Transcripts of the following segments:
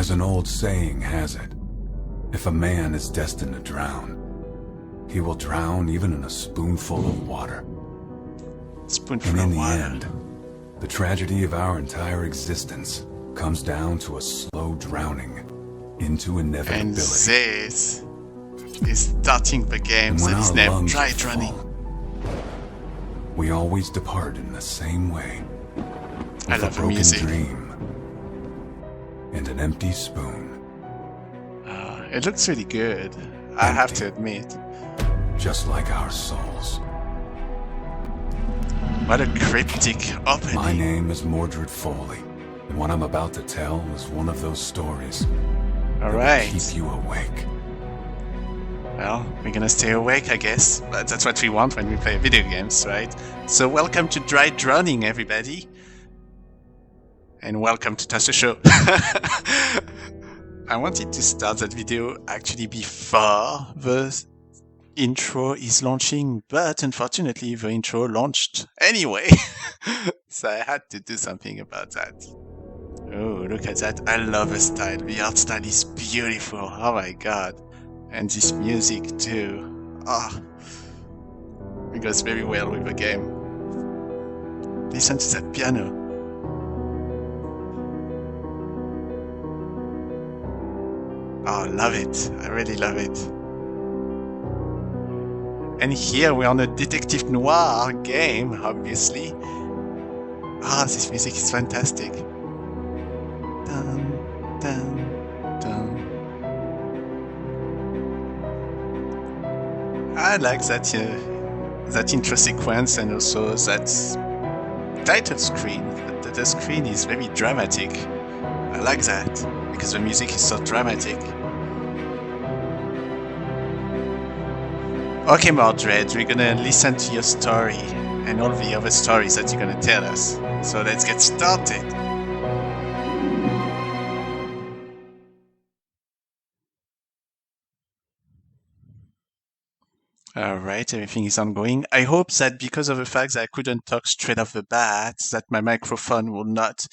As an old saying has it, if a man is destined to drown, he will drown even in a spoonful of water. Spoonful and in of the water. end, the tragedy of our entire existence comes down to a slow drowning into inevitability. And this is starting the game And when that is our named lungs Dry are Drowning. full, we always depart in the same way. I With love a the broken music. dream and an empty spoon. It looks really good, I have to admit. Just like our souls. What a cryptic opening. My name is Mordred Foley, and what I'm about to tell is one of those stories that Alright. will keep you awake. Well, we're gonna stay awake, I guess. But that's what we want when we play video games, right? So welcome to Dry Drowning, everybody. And welcome to Tasso Show. I wanted to start that video actually before the intro is launching, but unfortunately the intro launched anyway. So I had to do something about that. Oh, look at that. I love the style. The art style is beautiful. Oh my god. And this music too. It goes very well with the game. Listen to that piano. Oh, love it. I really love it. And here we're on a detective noir game, obviously. This music is fantastic. Dun, dun, dun. I like that intro sequence and also that title screen. The screen is very dramatic. I like that because the music is so dramatic. Okay, Mordred, we're gonna listen to your story and all the other stories that you're gonna tell us. So let's get started. Alright, everything is ongoing. I hope that because of the fact that I couldn't talk straight off the bat, that my microphone will not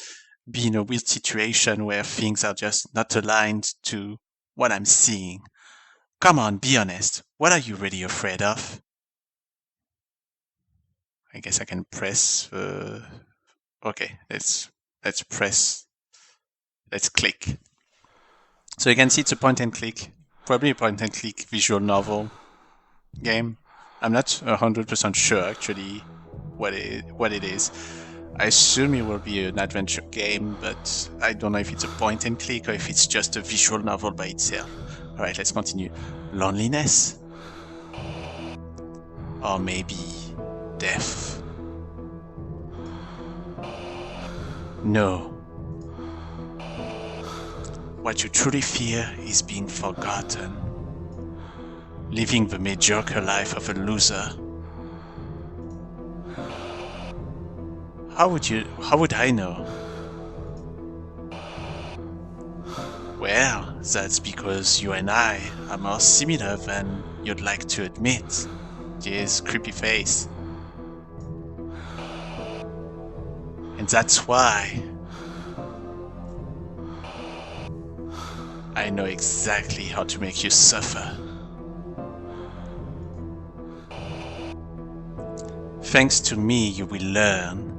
be in a weird situation where things are just not aligned to what I'm seeing. Come on, be honest. What are you really afraid of? I guess I can press the... Okay, let's click. So you can see it's a point and click. Probably a point and click visual novel game. I'm not 100% sure actually what it is. I assume it will be an adventure game, but I don't know if it's a point and click or if it's just a visual novel by itself. Alright, let's continue. Loneliness? Or maybe death? No. What you truly fear is being forgotten. Living the mediocre life of a loser. How would I know? Well, that's because you and I are more similar than you'd like to admit. His creepy face. And that's why I know exactly how to make you suffer. Thanks to me, you will learn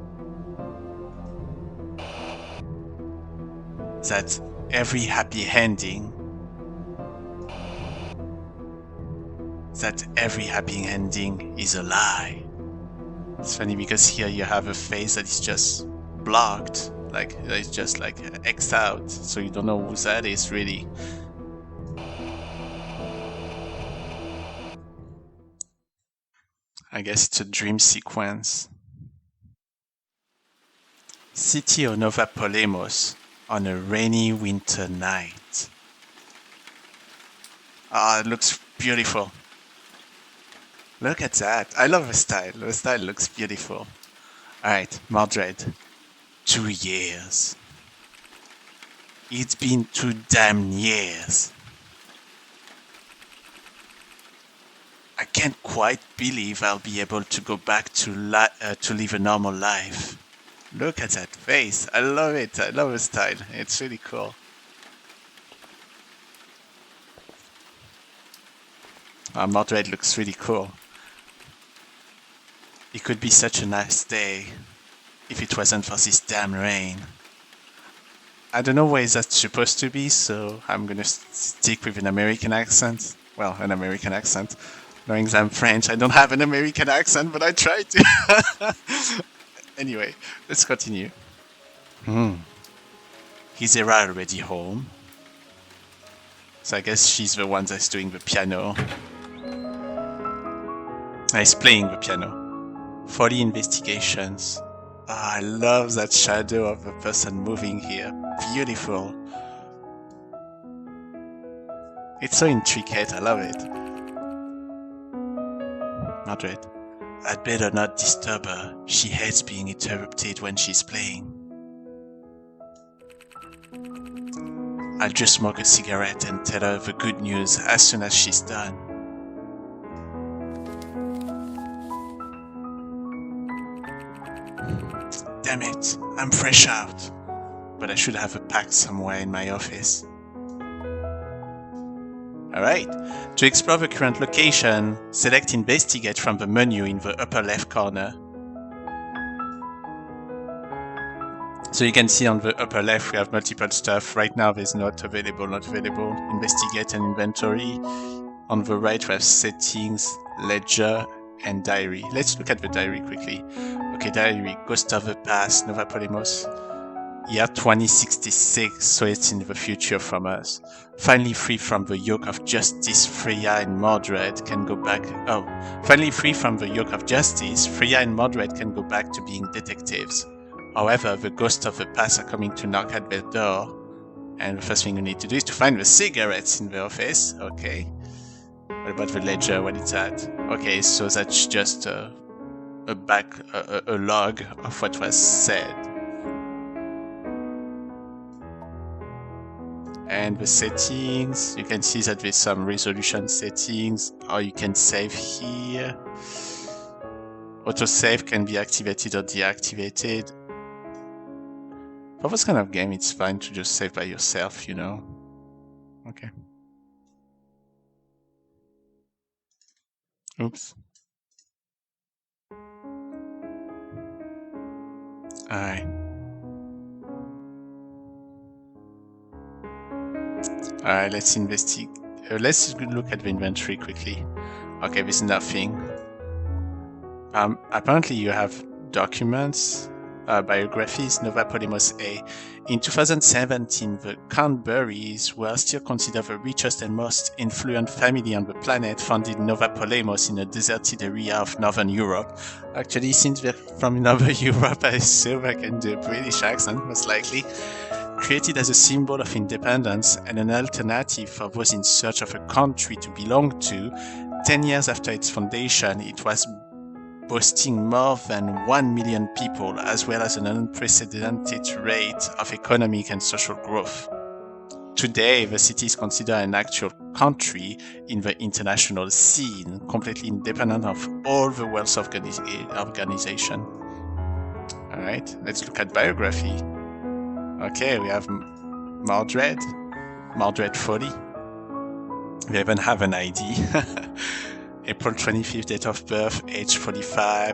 that every happy ending is a lie. It's funny because here you have a face that is just blocked, like it's just like X'd out, so you don't know who that is really. I guess it's a dream sequence. City of Nova Polemos on a rainy winter night. It looks beautiful. Look at that. I love the style. The style looks beautiful. Alright, Mordred. 2 years. It's been 2 damn years. I can't quite believe I'll be able to go back to live a normal life. Look at that face. I love it. I love the style. It's really cool. Mordred looks really cool. It could be such a nice day if it wasn't for this damn rain. I don't know where that's supposed to be, so I'm gonna stick with an American accent. Well, an American accent. Knowing that I'm French, I don't have an American accent, but I try to. Anyway, let's continue. Is Era already home? So I guess she's the one that's doing the piano. He's playing the piano. 40 investigations. Oh, I love that shadow of the person moving here. Beautiful. It's so intricate, I love it. Mordred, I'd better not disturb her. She hates being interrupted when she's playing. I'll just smoke a cigarette and tell her the good news as soon as she's done. Damn it, I'm fresh out. But I should have a pack somewhere in my office. Alright, to explore the current location, select Investigate from the menu in the upper left corner. So you can see on the upper left we have multiple stuff. Right now there's not available, Investigate and inventory. On the right we have settings, ledger, and diary. Let's look at the diary quickly. Okay, diary, Ghost of the Past, Nova Polemos. Year 2066, so it's in the future from us. Finally free from the yoke of justice, Freya and Mordred can go back... Finally free from the yoke of justice, Freya and Mordred can go back to being detectives. However, the ghosts of the past are coming to knock at their door. And the first thing you need to do is to find the cigarettes in the office. Okay. What about the ledger? What it's at? Okay, so that's just a log of what was said. And the settings, you can see that there's some resolution settings, or you can save here. Autosave can be activated or deactivated. For this kind of game, it's fine to just save by yourself, you know. Okay. Oops. Alright. Alright, let's investigate. Let's look at the inventory quickly. Okay, there's nothing. Apparently you have documents, biographies, Nova Polemos A. In 2017, the Canberries were still considered the richest and most influential family on the planet, founded Nova Polemos in a deserted area of Northern Europe. Actually, since they're from Northern Europe, I assume I can do a British accent, most likely. Created as a symbol of independence and an alternative for those in search of a country to belong to, 10 years after its foundation, it was boasting more than 1 million people, as well as an unprecedented rate of economic and social growth. Today, the city is considered an actual country in the international scene, completely independent of all the world's organization. Alright, let's look at biography. Okay, we have Mordred 40. They even have an ID. April 25th, date of birth, age 45.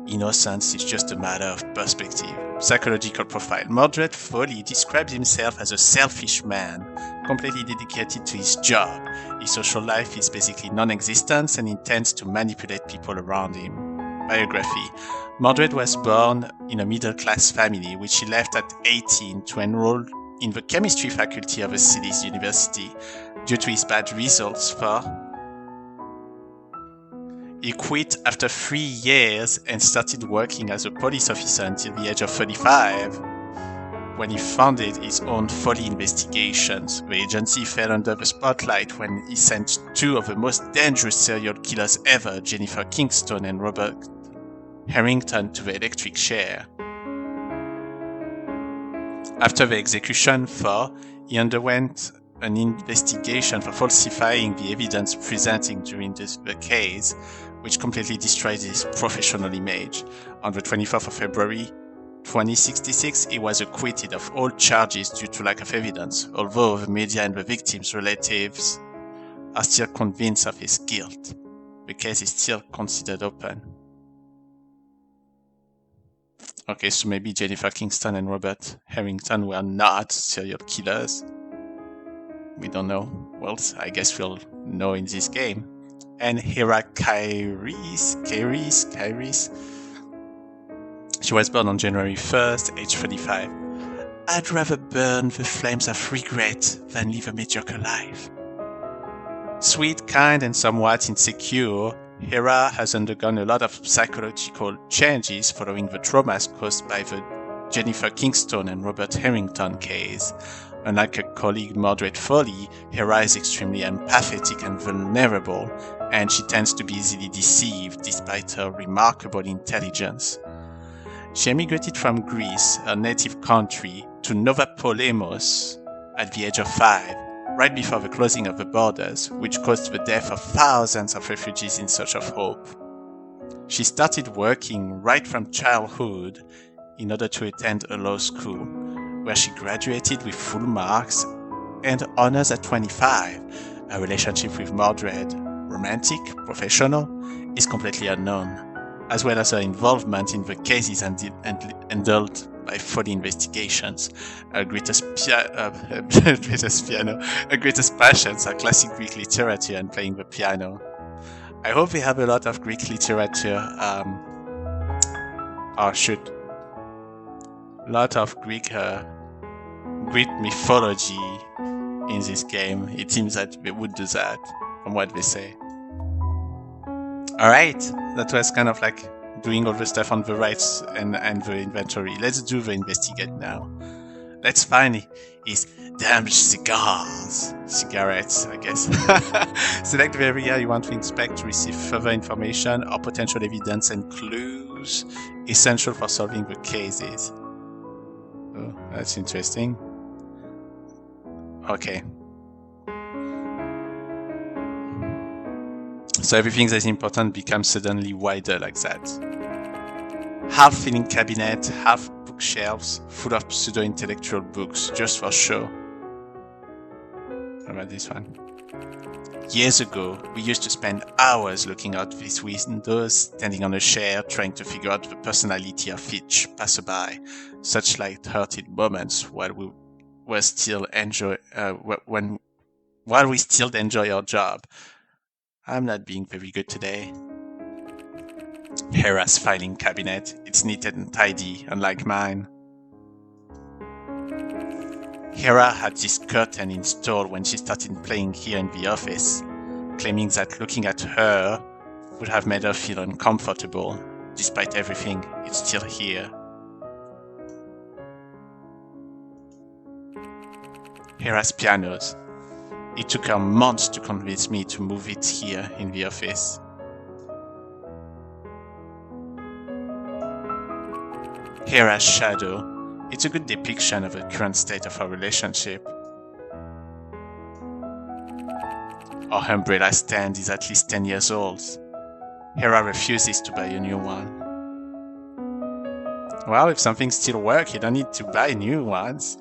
Innocence is just a matter of perspective. Psychological profile. Mordred Foley describes himself as a selfish man, completely dedicated to his job. His social life is basically non-existent and intends to manipulate people around him. Biography. Mordred was born in a middle-class family, which he left at 18 to enroll in the chemistry faculty of a city's university. Due to his bad results he quit after 3 years and started working as a police officer until the age of 35, when he founded his own Foley Investigations. The agency fell under the spotlight when he sent 2 of the most dangerous serial killers ever, Jennifer Kingston and Robert Harrington, to the electric chair. After the execution, he underwent an investigation for falsifying the evidence presented during the case, which completely destroyed his professional image. On the 24th of February 2066, he was acquitted of all charges due to lack of evidence, although the media and the victims' relatives are still convinced of his guilt. The case is still considered open. Okay, so maybe Jennifer Kingston and Robert Harrington were not serial killers. We don't know. Well, I guess we'll know in this game. And Hera Kairis. She was born on January 1st, age 35. I'd rather burn the flames of regret than live a mediocre life. Sweet, kind, and somewhat insecure, Hera has undergone a lot of psychological changes following the traumas caused by the Jennifer Kingston and Robert Harrington case. Unlike her colleague Mordred Foley, Hera is extremely empathetic and vulnerable, and she tends to be easily deceived despite her remarkable intelligence. She emigrated from Greece, her native country, to Nova Polemos at the age of 5, right before the closing of the borders, which caused the death of thousands of refugees in search of hope. She started working right from childhood in order to attend a law school, where she graduated with full marks and honors at 25. Her relationship with Mordred, romantic, professional, is completely unknown, as well as her involvement in the cases handled by Foley investigations. Her greatest passions are classic Greek literature and playing the piano. I hope we have a lot of Greek literature, a lot of Greek mythology in this game. It seems that they would do that, from what they say. Alright, that was kind of like doing all the stuff on the rights and the inventory. Let's do the investigate now. Let's find his damaged cigarettes, I guess. Select the area you want to inspect to receive further information or potential evidence and clues essential for solving the cases. Oh, that's interesting. Okay. So everything that's important becomes suddenly wider like that. Half filling cabinet, half bookshelves full of pseudo-intellectual books, just for show. What about this one? Years ago, we used to spend hours looking out these windows, standing on a chair, trying to figure out the personality of each passerby. Such light-hearted moments while we still enjoy our job. I'm not being very good today. Hera's filing cabinet. It's neat and tidy, unlike mine. Hera had this curtain installed when she started playing here in the office, claiming that looking at her would have made her feel uncomfortable. Despite everything, it's still here. Hera's pianos. It took her months to convince me to move it here in the office. Hera's shadow. It's a good depiction of the current state of our relationship. Our umbrella stand is at least 10 years old. Hera refuses to buy a new one. Well, if something still works, you don't need to buy new ones.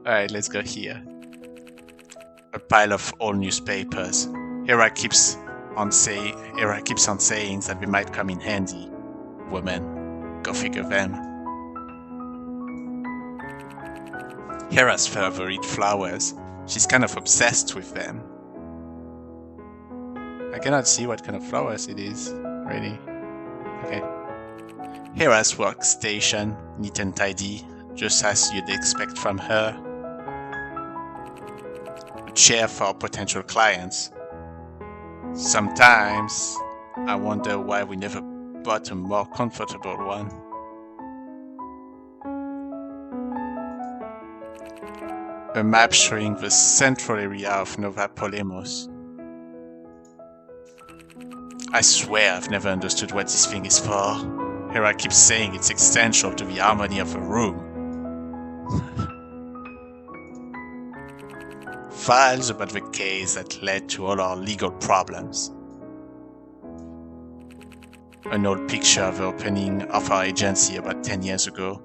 Alright, let's go here. A pile of old newspapers. Hera keeps on saying that they might come in handy. Woman, go figure them. Hera's favorite flowers. She's kind of obsessed with them. I cannot see what kind of flowers it is, really. Okay. Hera's workstation, neat and tidy, just as you'd expect from her. A chair for potential clients. Sometimes I wonder why we never bought a more comfortable one. A map showing the central area of Nova Polemos. I swear I've never understood what this thing is for. Hera keeps saying it's essential to the harmony of a room. Files about the case that led to all our legal problems. An old picture of the opening of our agency about 10 years ago.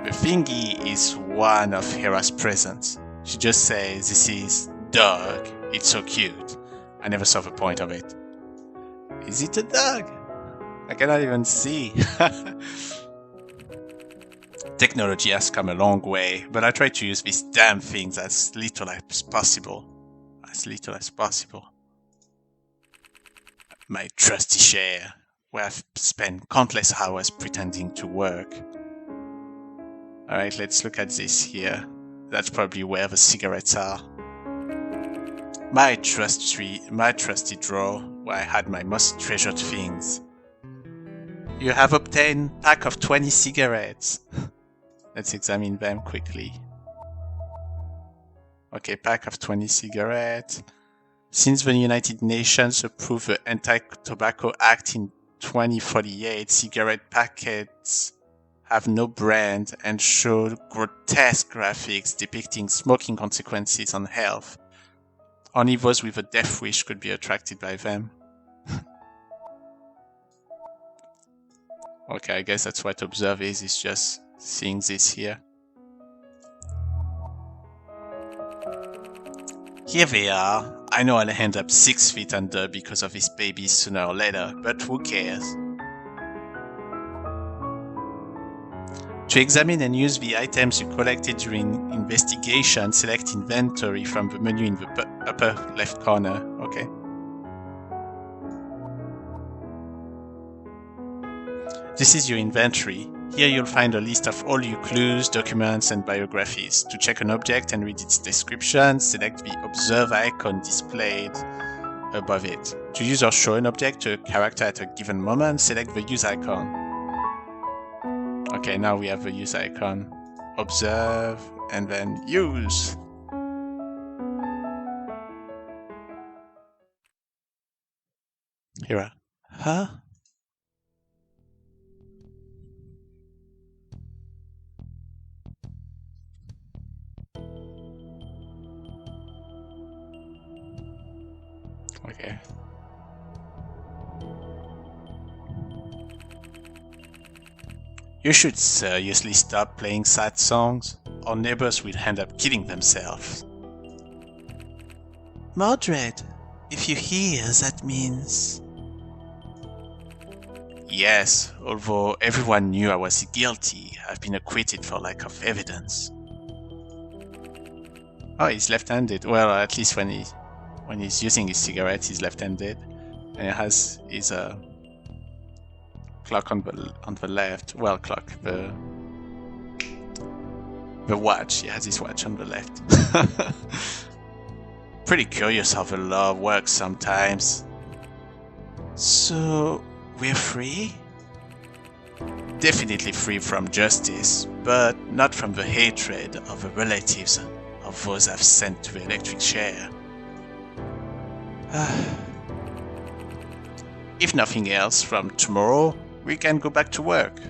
The thingy is one of Hera's presents. She just says, "This is dog. It's so cute." I never saw the point of it. Is it a dog? I cannot even see. Technology has come a long way, but I try to use these damn things as little as possible. As little as possible. My trusty chair, where I've spent countless hours pretending to work. Alright, let's look at this here. That's probably where the cigarettes are. My trusty drawer, where I had my most treasured things. You have obtained a pack of 20 cigarettes. Let's examine them quickly. Okay, pack of 20 cigarettes. Since the United Nations approved the Anti-Tobacco Act in 2048, cigarette packets have no brand and show grotesque graphics depicting smoking consequences on health. Only those with a death wish could be attracted by them. Okay, I guess that's what observe is. It's just seeing this here. Here they are. I know I'll end up 6 feet under because of these babies sooner or later, but who cares? To examine and use the items you collected during investigation, select Inventory from the menu in the upper left corner. Okay. This is your inventory. Here you'll find a list of all your clues, documents, and biographies. To check an object and read its description, select the Observe icon displayed above it. To use or show an object to a character at a given moment, select the Use icon. Okay, now we have the Use icon. Observe, and then Use. Here. Huh? Okay. You should seriously stop playing sad songs. Our neighbors will end up killing themselves. Mordred, if you hear, that means... Yes, although everyone knew I was guilty, I've been acquitted for lack of evidence. Oh, he's left-handed. Well, at least when he's using his cigarette, he's left-handed, and he has his clock on the left. Well, clock, the watch. He has his watch on the left. Pretty curious how the law works sometimes. So we're free? Definitely free from justice, but not from the hatred of the relatives of those I've sent to the electric chair. If nothing else, from tomorrow, we can go back to work.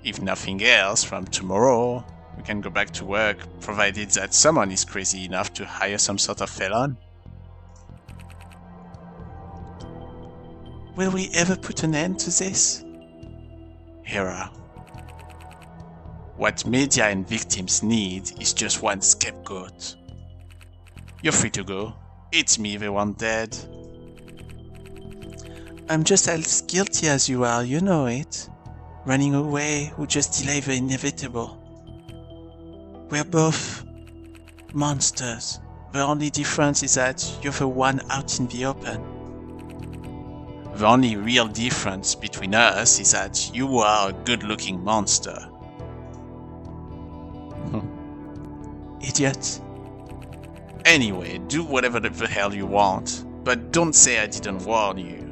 If nothing else, from tomorrow, we can go back to work, provided that someone is crazy enough to hire some sort of felon. Will we ever put an end to this? Hera. What media and victims need is just one scapegoat. You're free to go. It's me they want dead. I'm just as guilty as you are, you know it. Running away would just delay the inevitable. We're both monsters. The only difference is that you're the one out in the open. The only real difference between us is that you are a good-looking monster. Idiot. Anyway, do whatever the hell you want, but don't say I didn't warn you.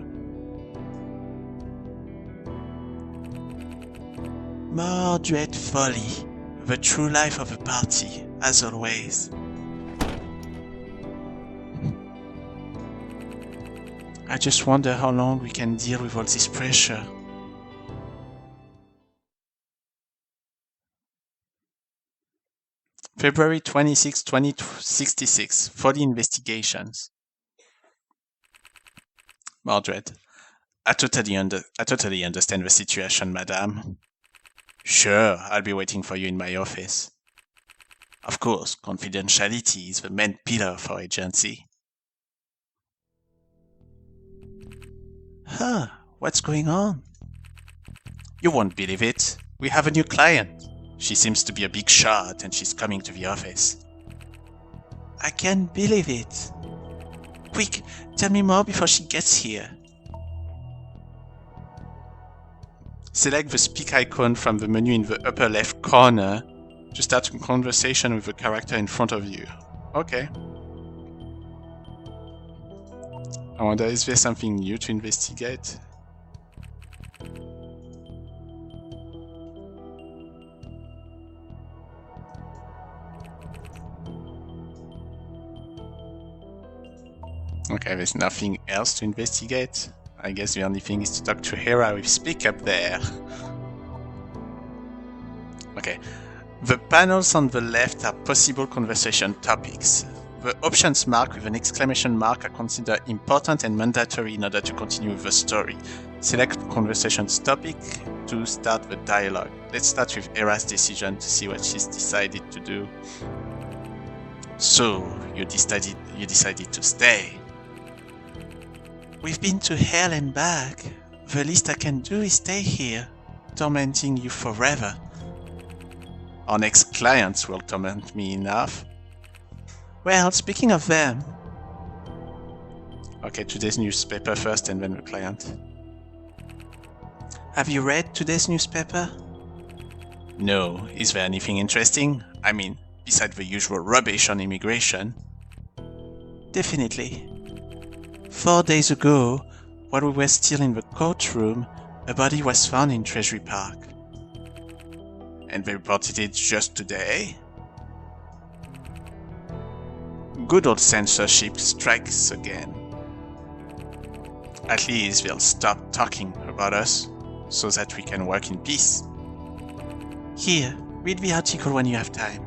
Mordred Folly, the true life of a party, as always. I just wonder how long we can deal with all this pressure. February 26, 2066, 40 investigations. Mordred, I totally understand the situation, madame. Sure, I'll be waiting for you in my office. Of course, confidentiality is the main pillar of our agency. Huh, what's going on? You won't believe it. We have a new client. She seems to be a big shot and she's coming to the office. I can't believe it. Quick, tell me more before she gets here. Select the speak icon from the menu in the upper left corner to start a conversation with the character in front of you. Okay. I wonder, is there something new to investigate? Okay, there's nothing else to investigate. I guess the only thing is to talk to Hera with speak up there. Okay. The panels on the left are possible conversation topics. The options marked with an exclamation mark are considered important and mandatory in order to continue with the story. Select conversations topic to start the dialogue. Let's start with Hera's decision to see what she's decided to do. So, you decided to stay. We've been to hell and back. The least I can do is stay here, tormenting you forever. Our next clients will torment me enough. Well, speaking of them... Okay, today's newspaper first and then the client. Have you read today's newspaper? No. Is there anything interesting? I mean, besides the usual rubbish on immigration? Definitely. 4 days ago, while we were still in the courtroom, a body was found in Treasury Park. And they reported it just today? Good old censorship strikes again. At least they'll stop talking about us, so that we can work in peace. Here, read the article when you have time.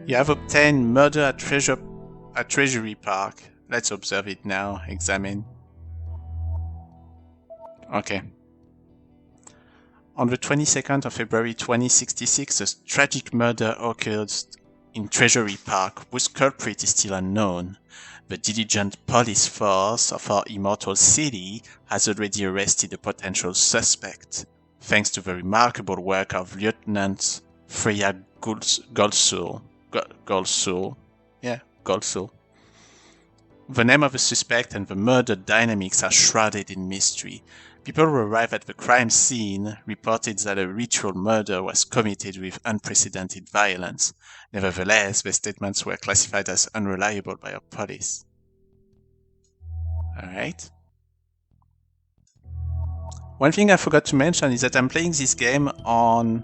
You have obtained murder at Treasury Park. Let's observe it now, examine. Okay. On the 22nd of February 2066, a tragic murder occurred in Treasury Park, whose culprit is still unknown. The diligent police force of our immortal city has already arrested a potential suspect, thanks to the remarkable work of Lieutenant Freya Goldsul. The name of the suspect and the murder dynamics are shrouded in mystery. People who arrived at the crime scene reported that a ritual murder was committed with unprecedented violence. Nevertheless, the statements were classified as unreliable by our police. Alright. One thing I forgot to mention is that I'm playing this game on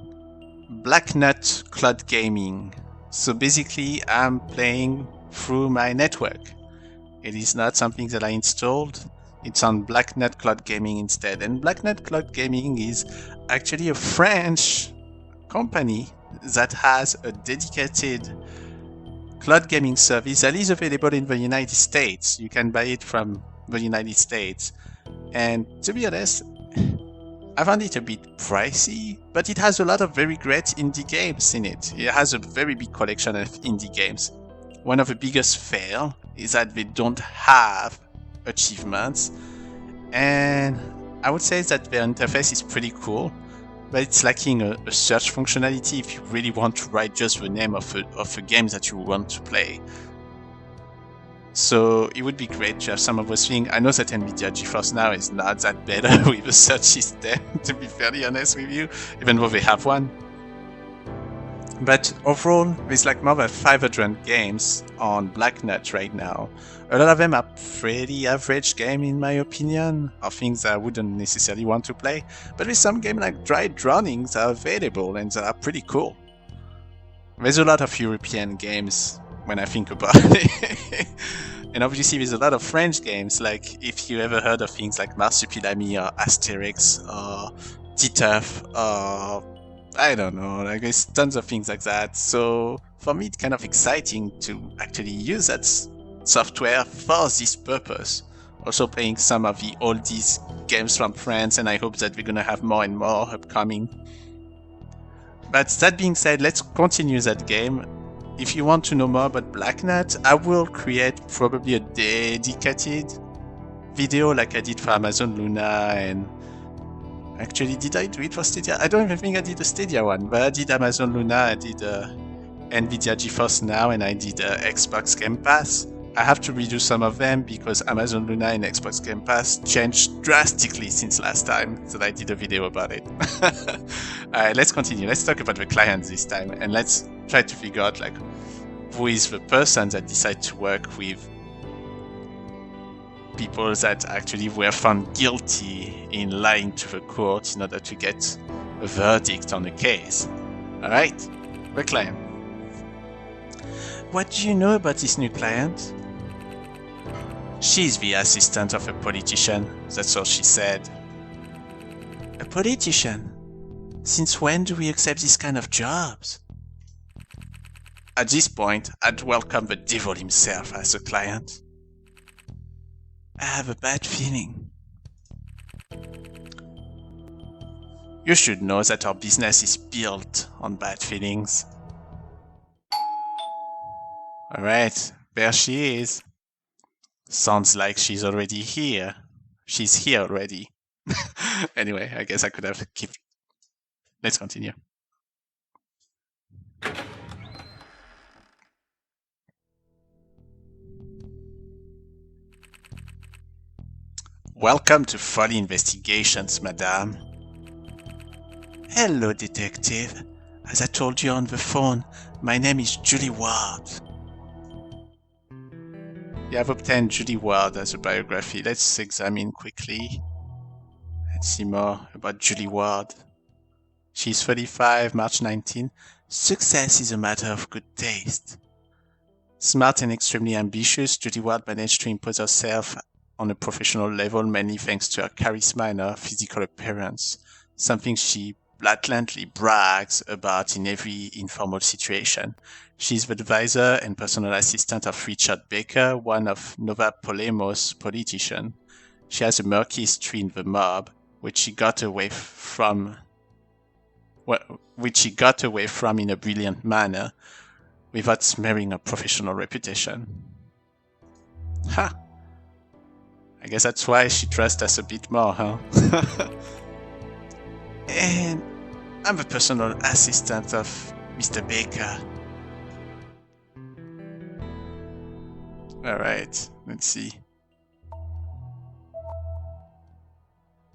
Blacknut Cloud Gaming. So basically, I'm playing through my network. It is not something that I installed. It's on Blacknut Cloud Gaming instead. And Blacknut Cloud Gaming is actually a French company that has a dedicated cloud gaming service that is available in the United States. You can buy it from the United States. And to be honest, I found it a bit pricey, but it has a lot of very great indie games in it. It has a very big collection of indie games. One of the biggest fails is that they don't have achievements, and I would say that their interface is pretty cool, but it's lacking a search functionality if you really want to write just the name of a game that you want to play. So it would be great to have some of those things. I know that NVIDIA GeForce Now is not that better with a search system, to be fairly honest with you, even though they have one. But overall, there's like more than 500 games on Blacknut right now. A lot of them are pretty average game in my opinion, or things that I wouldn't necessarily want to play. But there's some games like Dry Drowning that are available and that are pretty cool. There's a lot of European games when I think about it. And obviously there's a lot of French games, like if you ever heard of things like Marsupilami or Asterix or Titeuf or I don't know, like there's tons of things like that. So for me it's kind of exciting to actually use that software for this purpose. Also playing some of the oldies games from France, and I hope that we're gonna have more and more upcoming. But that being said, let's continue that game. If you want to know more about Blacknut, I will create probably a dedicated video like I did for Amazon Luna, and actually, did I do it for Stadia? I don't even think I did a Stadia one, but I did Amazon Luna, I did NVIDIA GeForce Now, and I did Xbox Game Pass. I have to redo some of them because Amazon Luna and Xbox Game Pass changed drastically since last time that I did a video about it. Alright, let's continue. Let's talk about the client this time, and let's try to figure out like who is the person that decided to work with people that actually were found guilty in lying to the court in order to get a verdict on the case. Alright, the client. What do you know about this new client? She's the assistant of a politician, that's all she said. A politician? Since when do we accept this kind of jobs? At this point, I'd welcome the devil himself as a client. I have a bad feeling. You should know that our business is built on bad feelings. Alright, there she is. Sounds like she's already here. She's here already. Anyway, I guess I could have kept... Let's continue. Welcome to Folly Investigations, madame. Hello, detective. As I told you on the phone, my name is Julie Ward. You have obtained Julie Ward as a biography. Let's examine quickly. Let's see more about Julie Ward. She's 35, March 19. Success is a matter of good taste. Smart and extremely ambitious, Julie Ward managed to impose herself on a professional level mainly thanks to her charisma and her physical appearance, something she blatantly brags about in every informal situation. She is the advisor and personal assistant of Richard Baker, one of Nova Polemo's politicians. She has a murky history in the mob, which she got away from in a brilliant manner, without smearing her professional reputation. Ha! I guess that's why she trusts us a bit more, huh? And I'm the personal assistant of Mr. Baker. Alright, let's see.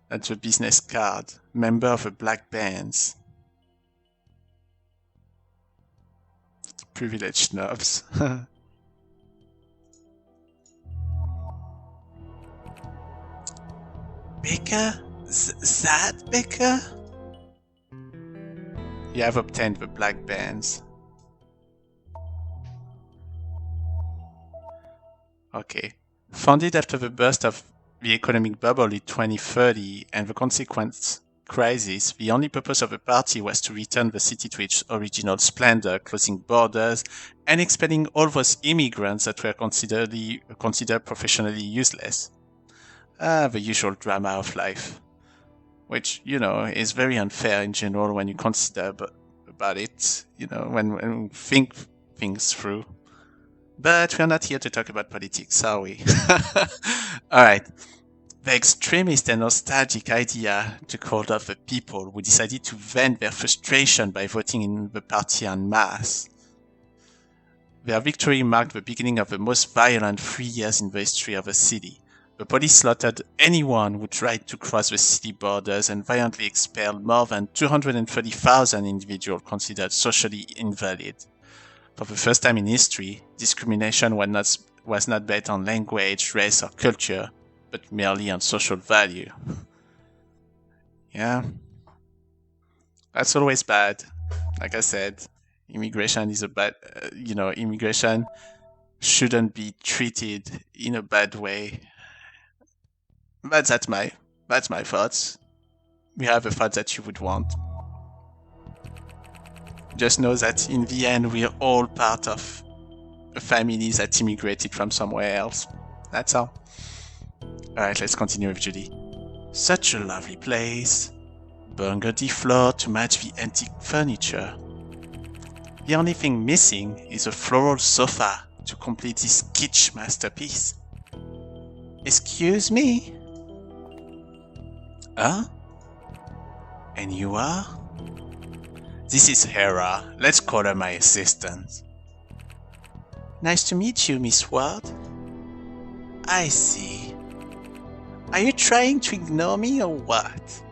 That's the business card. Member of the Black Bands. Privileged snobs. Baker? That Baker? You have obtained the Black Bands. Okay. Founded after the burst of the economic bubble in 2030 and the consequent crisis, the only purpose of the party was to return the city to its original splendor, closing borders and expelling all those immigrants that were considered professionally useless. The usual drama of life, which, you know, is very unfair in general when you consider about it, you know, when you think things through. But we're not here to talk about politics, are we? Alright. The extremist and nostalgic idea took hold of the people who decided to vent their frustration by voting in the party en masse. Their victory marked the beginning of the most violent 3 years in the history of the city. The police slaughtered anyone who tried to cross the city borders and violently expelled more than 230,000 individuals considered socially invalid. For the first time in history, discrimination was not based on language, race, or culture, but merely on social value. Yeah. That's always bad. Like I said, immigration is a bad, immigration shouldn't be treated in a bad way. But that's my thoughts. We have a thought that you would want. Just know that in the end, we are all part of a family that immigrated from somewhere else. That's all. Alright, let's continue with Judy. Such a lovely place. burgundy floor to match the antique furniture. The only thing missing is a floral sofa to complete this kitsch masterpiece. Excuse me? Huh? And you are? This is Hera. Let's call her my assistant. Nice to meet you, Miss Ward. I see. Are you trying to ignore me or what?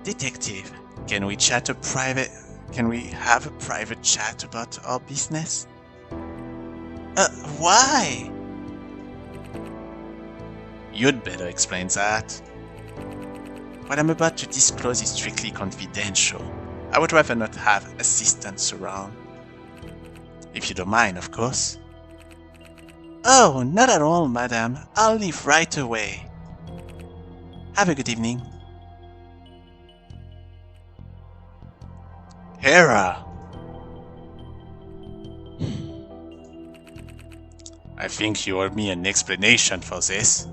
Detective, can we have a private chat about our business? Why? You'd better explain that. What I'm about to disclose is strictly confidential. I would rather not have assistants around. If you don't mind, of course. Oh, not at all, madam. I'll leave right away. Have a good evening. Hera! I think you owe me an explanation for this.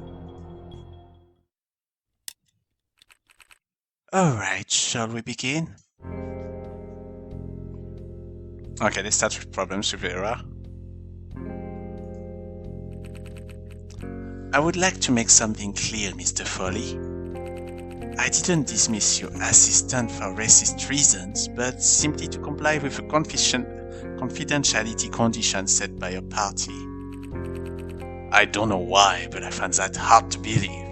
Alright, shall we begin? Okay, let's start with problems with Hera. I would like to make something clear, Mr. Foley. I didn't dismiss your assistant for racist reasons, but simply to comply with the confidentiality conditions set by your party. I don't know why, but I find that hard to believe.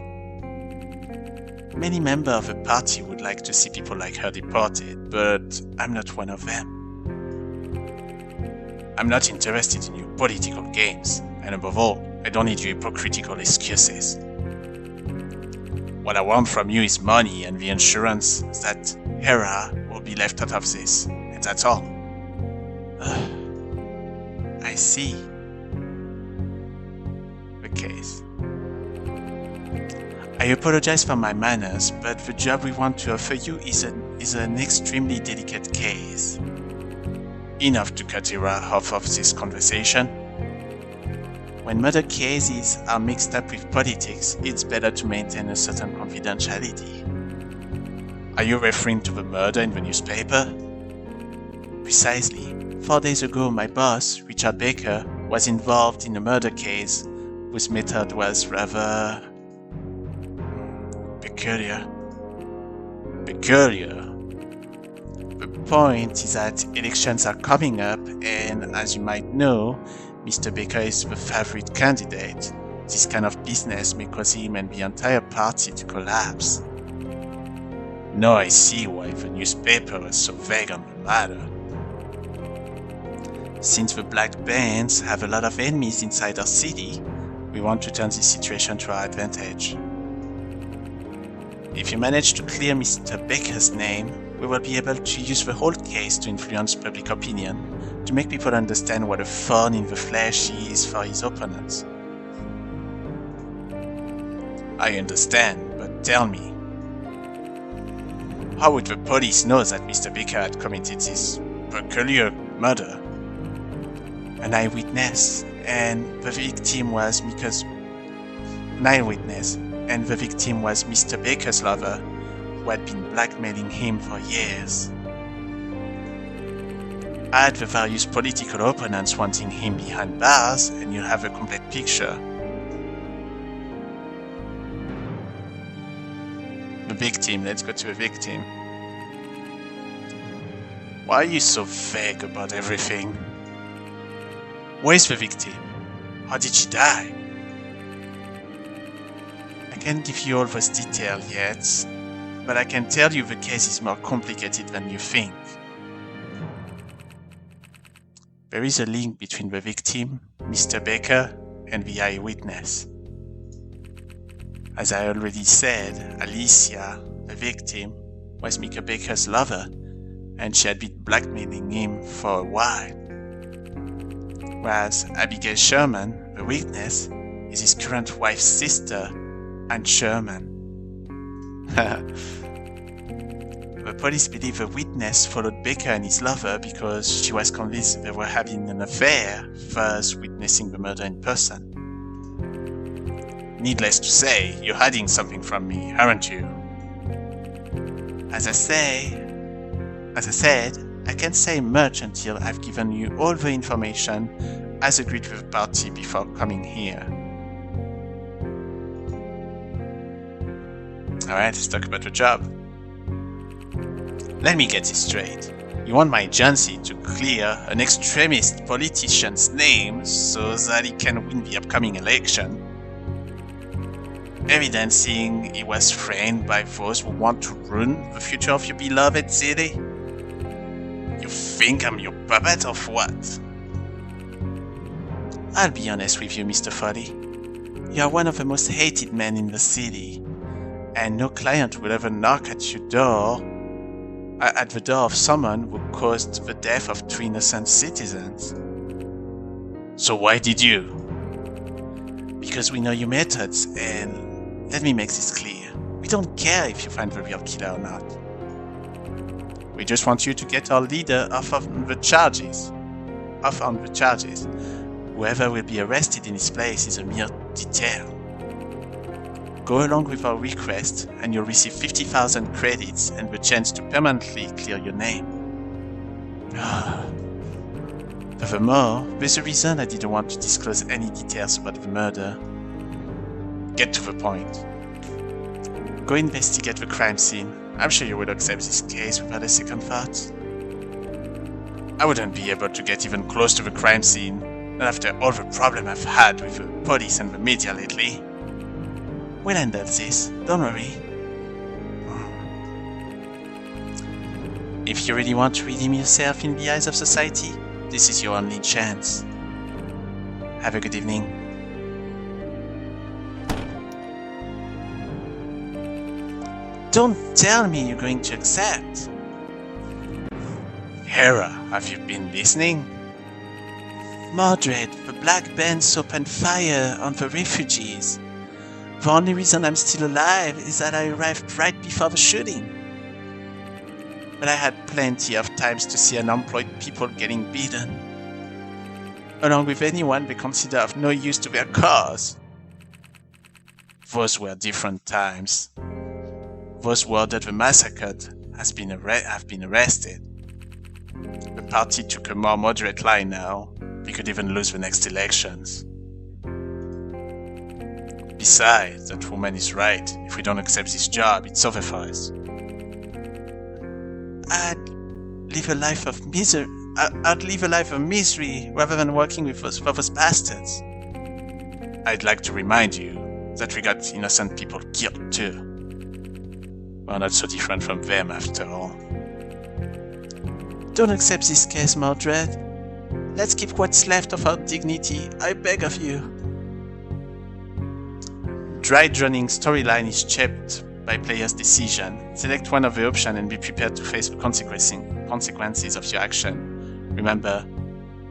Many members of the party would like to see people like her deported, but I'm not one of them. I'm not interested in your political games, and above all, I don't need your hypocritical excuses. What I want from you is money and the assurance that Hera will be left out of this, and that's all. I see. The case. I apologize for my manners, but the job we want to offer you is an extremely delicate case. Enough to cut Hera off of this conversation. When murder cases are mixed up with politics, it's better to maintain a certain confidentiality. Are you referring to the murder in the newspaper? Precisely. 4 days ago, my boss, Richard Baker, was involved in a murder case whose method was rather peculiar. The point is that elections are coming up, and as you might know, Mr. Baker is the favorite candidate. This kind of business may cause him and the entire party to collapse. Now I see why the newspaper was so vague on the matter. Since the black bands have a lot of enemies inside our city, we want to turn this situation to our advantage. If you manage to clear Mr. Baker's name, we will be able to use the whole case to influence public opinion, to make people understand what a thorn in the flesh he is for his opponents. I understand, but tell me, how would the police know that Mr. Baker had committed this peculiar murder? An eyewitness, and the victim was Mr. Baker's lover, who had been blackmailing him for years. Add the various political opponents wanting him behind bars, and you'll have a complete picture. The victim, let's go to the victim. Why are you so vague about everything? Where's the victim? How did she die? I can't give you all those details yet, but I can tell you the case is more complicated than you think. There is a link between the victim, Mr. Baker, and the eyewitness. As I already said, Alicia, the victim, was Mr. Baker's lover, and she had been blackmailing him for a while. Whereas Abigail Sherman, the witness, is his current wife's sister, Anne Sherman. The police believe the witness followed Baker and his lover because she was convinced they were having an affair, thus witnessing the murder in person. Needless to say, you're hiding something from me, aren't you? As I said, I can't say much until I've given you all the information as agreed with the party before coming here. Alright, let's talk about the job. Let me get this straight. You want my agency to clear an extremist politician's name so that he can win the upcoming election, evidencing he was framed by those who want to ruin the future of your beloved city? You think I'm your puppet or what? I'll be honest with you, Mr. Foley. You are one of the most hated men in the city, and no client will ever knock at your door, at the door of someone who caused the death of 2 innocent citizens. So why did you? Because we know your methods, and let me make this clear. We don't care if you find the real killer or not. We just want you to get our leader off on the charges. Whoever will be arrested in his place is a mere detail. Go along with our request and you'll receive 50,000 credits and the chance to permanently clear your name. Furthermore, there's a reason I didn't want to disclose any details about the murder. Get to the point. Go investigate the crime scene. I'm sure you will accept this case without a second thought. I wouldn't be able to get even close to the crime scene, not after all the problem I've had with the police and the media lately. We'll handle this, don't worry. If you really want to redeem yourself in the eyes of society, this is your only chance. Have a good evening. Don't tell me you're going to accept. Hera, have you been listening? Mordred, the Black Band's opened fire on the refugees. The only reason I'm still alive is that I arrived right before the shooting. But I had plenty of times to see unemployed people getting beaten, along with anyone they consider of no use to their cause. Those were different times. Those worded the massacred have been arrested. The party took a more moderate line now. We could even lose the next elections. Besides, that woman is right. If we don't accept this job, it's over for us. I'd live a life of misery rather than working with those bastards. I'd like to remind you that we got innocent people killed too. We're not so different from them after all. Don't accept this case, Mordred. Let's keep what's left of our dignity, I beg of you. Dry drowning storyline is shaped by player's decision. Select one of the options and be prepared to face the consequences of your action. Remember,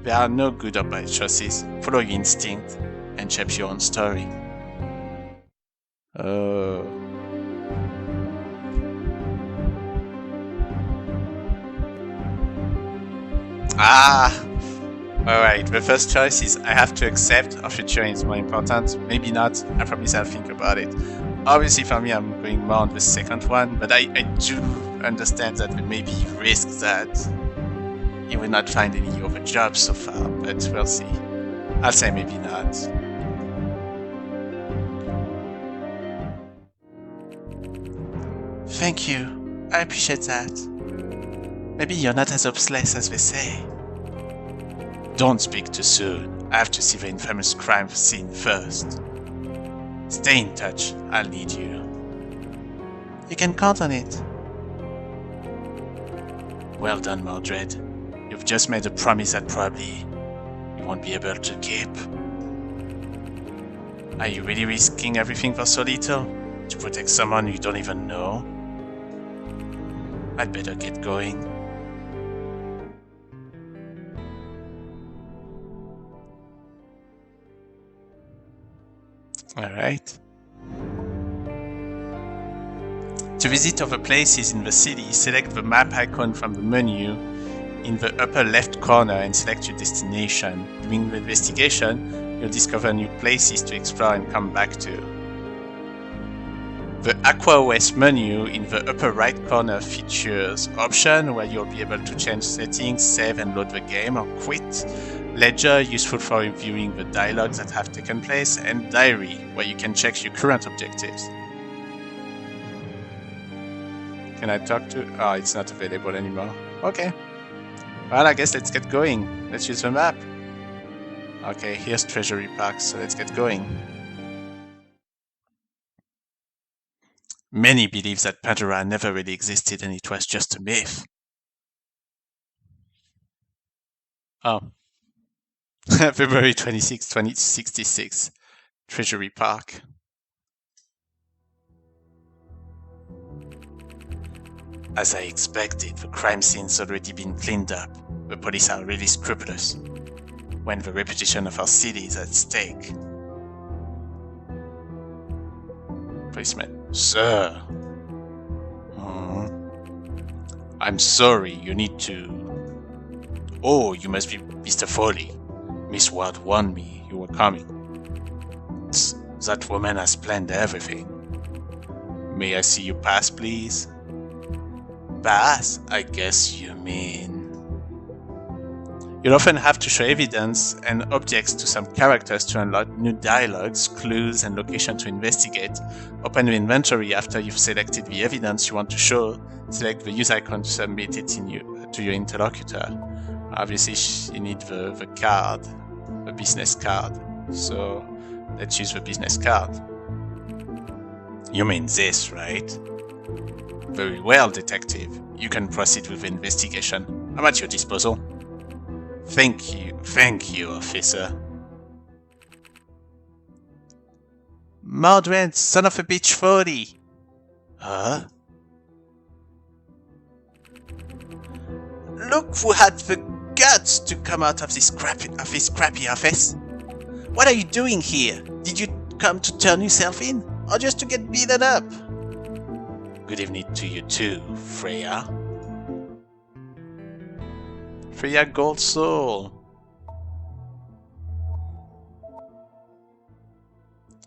there are no good or bad choices. Follow your instinct and shape your own story. Alright, the first choice is I have to accept or future is more important. Maybe not, I promise I'll think about it. Obviously for me I'm going more on the second one, but I do understand that there may be risks that you will not find any other jobs so far, but we'll see. I'll say maybe not. Thank you, I appreciate that. Maybe you're not as hopeless as they say. Don't speak too soon. I have to see the infamous crime scene first. Stay in touch. I'll need you. You can count on it. Well done, Mordred. You've just made a promise that probably you won't be able to keep. Are you really risking everything for so little? To protect someone you don't even know? I'd better get going. Alright. To visit other places in the city, select the map icon from the menu in the upper left corner and select your destination. During the investigation, you'll discover new places to explore and come back to. The Aqua OS menu in the upper right corner features option where you'll be able to change settings, save and load the game or quit. Ledger, useful for reviewing the dialogues that have taken place, and Diary, where you can check your current objectives. Can I talk to... Oh, it's not available anymore. Okay. Well, I guess let's get going. Let's use the map. Okay, here's Treasury Park, so let's get going. Many believe that Pandora never really existed and it was just a myth. Oh. February 26, 2066. Treasury Park. As I expected, the crime scene's already been cleaned up. The police are really scrupulous. When the reputation of our city is at stake. Policeman. Sir. I'm sorry, you need to... Oh, you must be Mr. Foley. Miss Ward warned me you were coming. That woman has planned everything. May I see you pass, please? Pass? I guess you mean... You'll often have to show evidence and objects to some characters to unlock new dialogues, clues, and locations to investigate. Open your inventory after you've selected the evidence you want to show. Select the use icon to submit it to your interlocutor. Obviously, you need the card, the business card. So, let's use the business card. You mean this, right? Very well, detective. You can proceed with the investigation. I'm at your disposal. Thank you, officer. Mordred, son of a bitch 40. Huh? Look who had the guts to come out of this crappy office. What are you doing here? Did you come to turn yourself in, or just to get beaten up? Good evening to you too, Freya. Freya Gold Soul.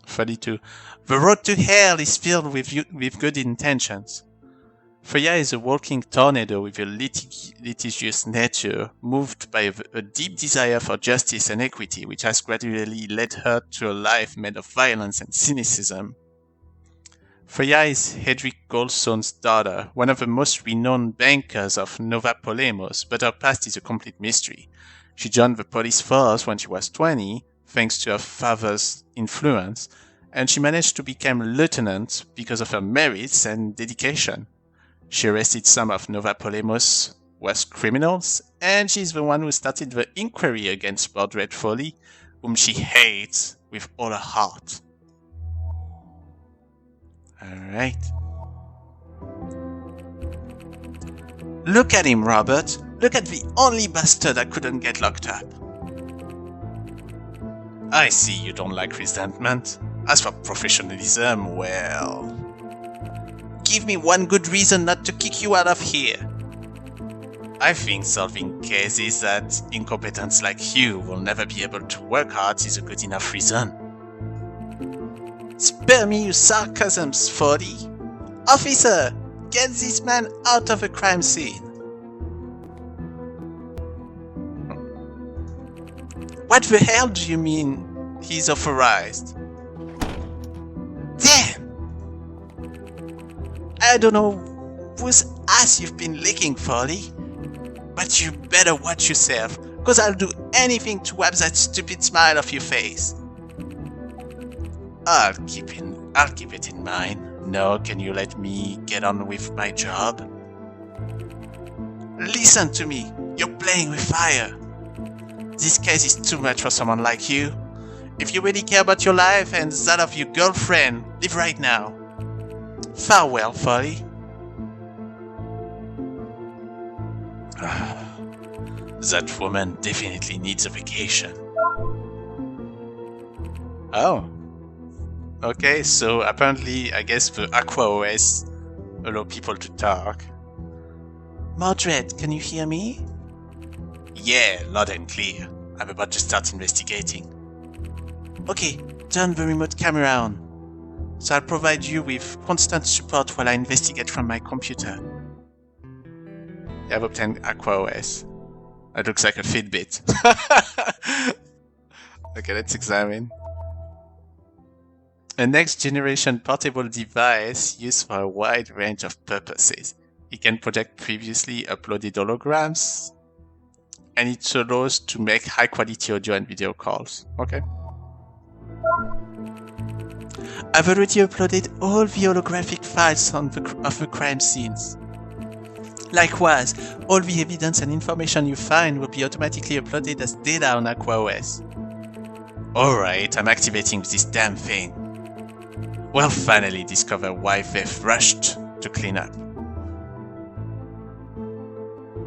32. The road to hell is filled with good intentions. Freya is a walking tornado with a litigious nature, moved by a deep desire for justice and equity, which has gradually led her to a life made of violence and cynicism. Freya is Hedrick Goldstone's daughter, one of the most renowned bankers of Nova Polemos, but her past is a complete mystery. She joined the police force when she was 20, thanks to her father's influence, and she managed to become a lieutenant because of her merits and dedication. She arrested some of Nova Polemos' worst criminals, and she's the one who started the inquiry against Mordred Foley, whom she hates with all her heart. Alright. Look at him, Robert. Look at the only bastard that couldn't get locked up. I see you don't like resentment. As for professionalism, well... Give me one good reason not to kick you out of here. I think solving cases that incompetents like you will never be able to work hard is a good enough reason. Spare me your sarcasms, 40. Officer, get this man out of the crime scene. What the hell do you mean he's authorized? Damn! I don't know whose ass you've been licking, 40. But you better watch yourself, cause I'll do anything to wipe that stupid smile off your face. I'll keep it in mind. Now, can you let me get on with my job? Listen to me. You're playing with fire. This case is too much for someone like you. If you really care about your life and that of your girlfriend, leave right now. Farewell, Foley. That woman definitely needs a vacation. Oh. Okay, so apparently, I guess the Aqua OS allow people to talk. Mordred, can you hear me? Yeah, loud and clear. I'm about to start investigating. Okay, turn the remote camera on. so I'll provide you with constant support while I investigate from my computer. You have obtained Aqua OS. That looks like a Fitbit. Okay, let's examine. A next-generation portable device used for a wide range of purposes. It can project previously uploaded holograms, and it allows to make high-quality audio and video calls. Okay. I've already uploaded all the holographic files of the crime scenes. Likewise, all the evidence and information you find will be automatically uploaded as data on Aqua OS. Alright, I'm activating this damn thing. We'll finally discover why they've rushed to clean up.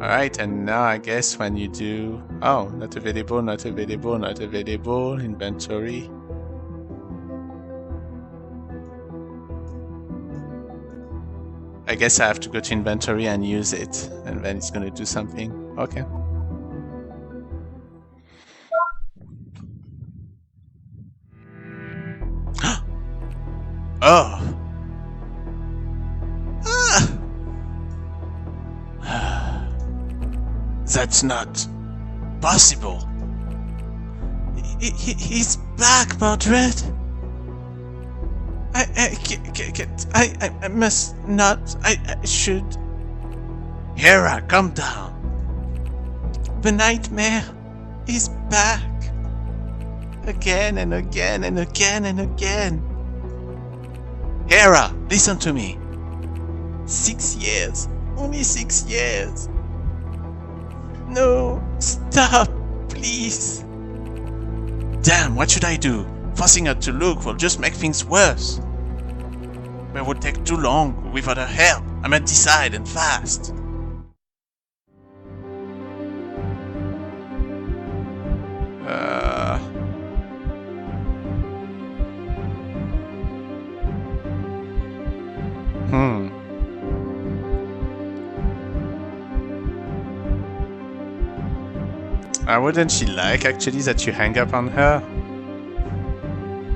Alright, and now I guess when you do... Oh, not available, not available, not available, inventory. I guess I have to go to inventory and use it, and then it's gonna do something. Okay. Oh! Ah! That's not possible. He's back, Mordred. I must not. I should. Hera, calm down. The nightmare is back. Again and again and again and again. Hera, listen to me. 6 years. Only 6 years. No, stop, please. Damn, what should I do? Forcing her to look will just make things worse. It would take too long without her help. I must decide and fast. Wouldn't she like actually that you hang up on her?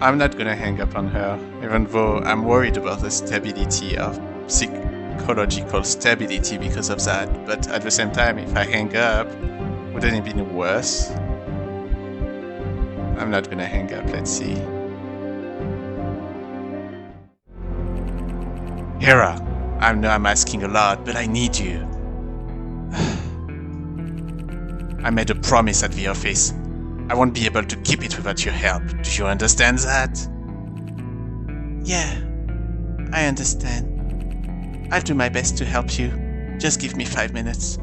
I'm not gonna hang up on her, even though I'm worried about the stability of psychological stability because of that, but at the same time, if I hang up, wouldn't it be worse? I'm not gonna hang up, let's see. Hera, I know I'm asking a lot, but I need you. I made a promise at the office. I won't be able to keep it without your help. Do you understand that? Yeah, I understand. I'll do my best to help you. Just give me 5 minutes.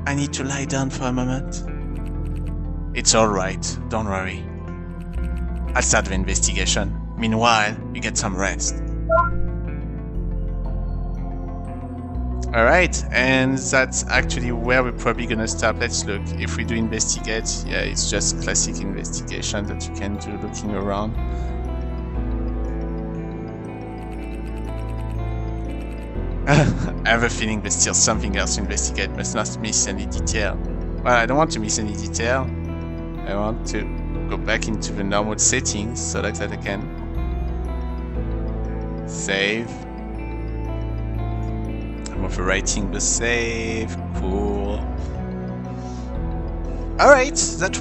I need to lie down for a moment. It's alright, don't worry. I'll start the investigation. Meanwhile, you get some rest. Alright, and that's actually where we're probably gonna stop. Let's look. If we do investigate, yeah, it's just classic investigation that you can do looking around. I have a feeling there's still something else to investigate. Must not miss any detail. Well, I don't want to miss any detail. I want to go back into the normal settings so that I can save. I'm overwriting the save. Cool. Alright, that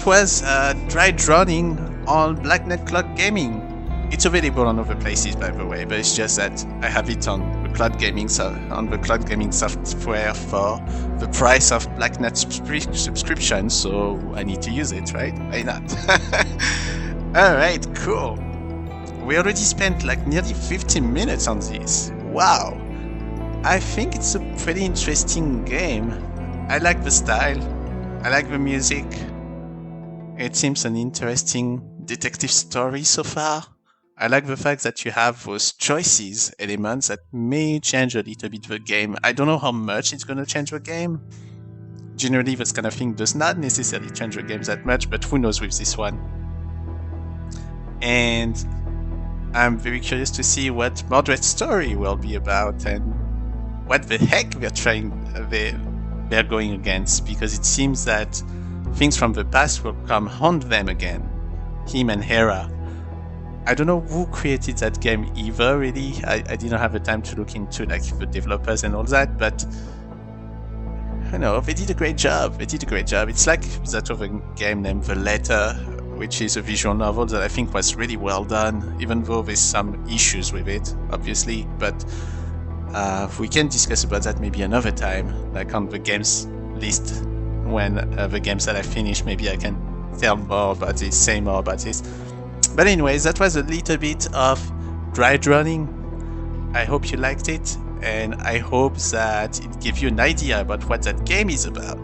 was dry drowning on Blacknut Cloud Gaming. It's available on other places, by the way, but it's just that I have it on the cloud gaming software for the price of Blacknut subscription, so I need to use it, right? Why not? Alright, cool. We already spent like nearly 15 minutes on this. Wow. I think it's a pretty interesting game. I like the style. I like the music. It seems an interesting detective story so far. I like the fact that you have those choices elements that may change a little bit the game. I don't know how much it's going to change the game. Generally, this kind of thing does not necessarily change the game that much, but who knows with this one. And I'm very curious to see what Mordred's story will be about and what the heck they're going against, because it seems that things from the past will come haunt them again. Him and Hera. I don't know who created that game either, really. I didn't have the time to look into like the developers and all that, but you know, they did a great job. It's like that other game named The Letter, which is a visual novel that I think was really well done, even though there's some issues with it, obviously. But we can discuss about that maybe another time, like on the games list. When the games that I finish, maybe I can tell more about this, say more about this. But anyways, that was a little bit of dry running. I hope you liked it, and I hope that it gave you an idea about what that game is about.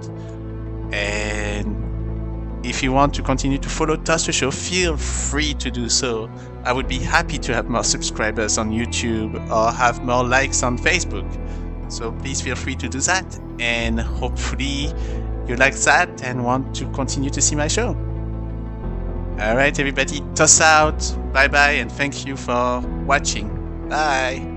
And if you want to continue to follow Toaster Show, feel free to do so. I would be happy to have more subscribers on YouTube or have more likes on Facebook. So please feel free to do that, and hopefully you like that and want to continue to see my show. Alright everybody, toss out, bye bye, and thank you for watching. Bye!